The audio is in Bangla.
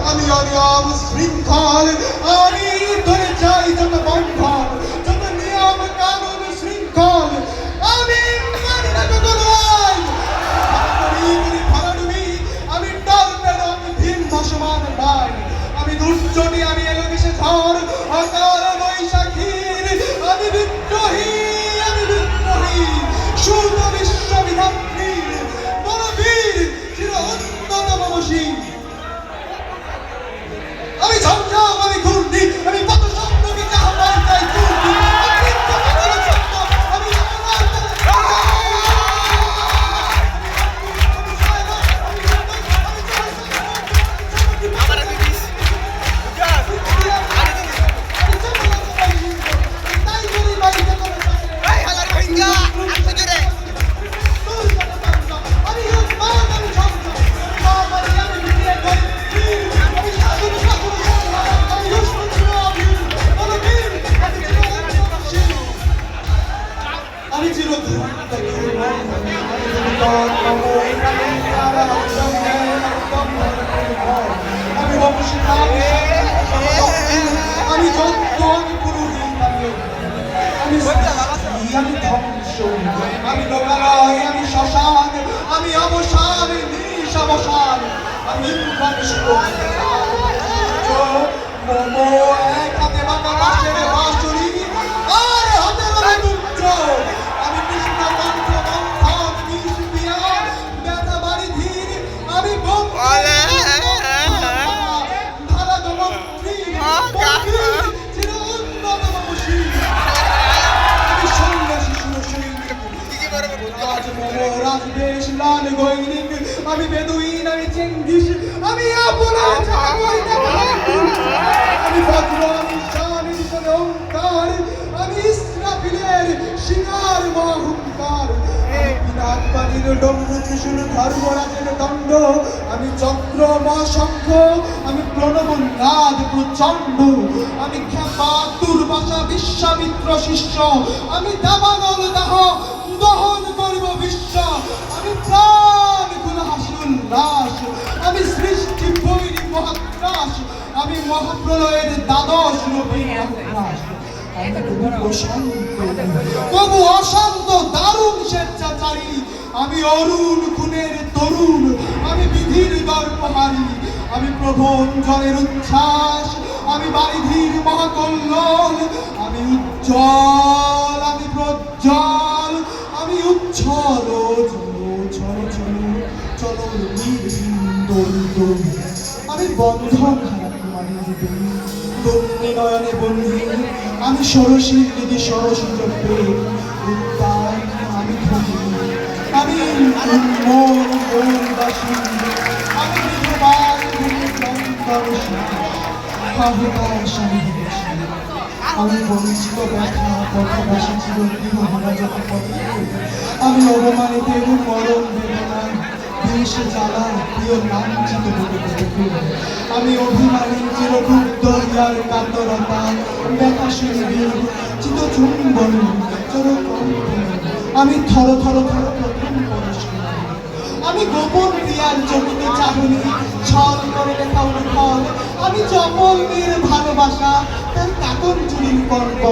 আমি অনিয়ম শৃঙ্খল, আমি ধরে চাই যত বন্ধন, যত নিয়ম কানুন শৃঙ্খল, আমি মানি না কখনো আইন। আমি টর্নেডো, আমি ভীম ভাসমান বান, আমি দুর্যোগী, আমি এলোকেশে ঝড়, অকাল বৈশাখীর আমি বিদ্রোহী, আমি বিদ্রোহী, শুদ্ধ বিশ্ববিধাত্রীর বলবীর চির অন্যতম বশী। আমি ঝঞ্ঝাম, আমি ঘূর্ণি, আমি কত স্বপ্নকে যাহা পাই তাই ঘূর্ণি, আমি কত বড় স্বপ্ন, আমি আমি ধ্বংস, আমি লোকালয়, আমি শ্মশান, আমি অবসান, নিঃসাবসান, আমি ইন্দ্রাণী এক হাতে বাঁকা বাঁশের বাঁশুরি, আর হাতে ধরে দুর্য। আমি কৃষ্ণ কণ্ঠ মন্থন বিষ পিয়া ব্যথা বাড়ি ধীর, আমি ধারা দমন্ত্রী চির উন্নতম বশী। রাজবেশ লাল গৈনিক, আমি বেদুইন, আমি চেঙ্গিস, আমি আপনার আমি ভদ্র, আমি শান, ঈশানে ওঙ্কার, আমি ইসরাফিলের শিকার মহুঙ্কার, আমি পিনাক পানির ডম্বু ত্রিশূল ধর্মরাজের দণ্ড, আমি চক্র মশঙ্খ, আমি প্রণব নাদ প্রচণ্ড, আমি খ্যাপা দুর্বাসা বিশ্বামিত্র শিষ্য, আমি দাবানল দাহ দহন করব বিশ্ব, আমি প্রাণ খুলে হাসি উল্লাস, আমি সৃষ্টি বৈরী মহাত্রাস, আমি মহাপ্রলয়ের দ্বাদশ রূপে আক্রাস। তবু অশান্ত দারুণ স্বেচ্ছাচারী, আমি অরুণ খুনের তরুণ, আমি বিধির গর্ভহারী, আমি প্রভঞ্জনের উচ্ছ্বাস, আমি বারিধির মহাকল্লোল, আমি উজ্জ্বল, আমি প্রজ্জ্বল, আমি উচ্ছল, চলো চলো চলো আমি বন্ধন তন্নি নয়নে বন্ধি, আমি ষোড়শীর দিদি ষোড়শী চক্রে উত্তান, আমি ধনী, আমি মনবাসী, আমি বিধবার আমি বঞ্চিত ব্যথা পথবাসী ছিল গৃহহারা যত পথে, আমি অবমানিতের মরণ বেদনা দেশ জ্বালা প্রিয় লাঞ্ছিত দেখে, আমি অভিমানী চিরক্ষুব্ধ ইয়ার কাতরতা ব্যথা শুনবি চিত চুম্বন চরকম্প, আমি থর থর থর প্রথম পরিষ্কার, আমি গোপন ক্রিয়ার জমিতে চাহনি ছল করে লেখা অনুফল, আমি চপল মেয়ের ভালোবাসা তার কাতন চুরির কর্ম।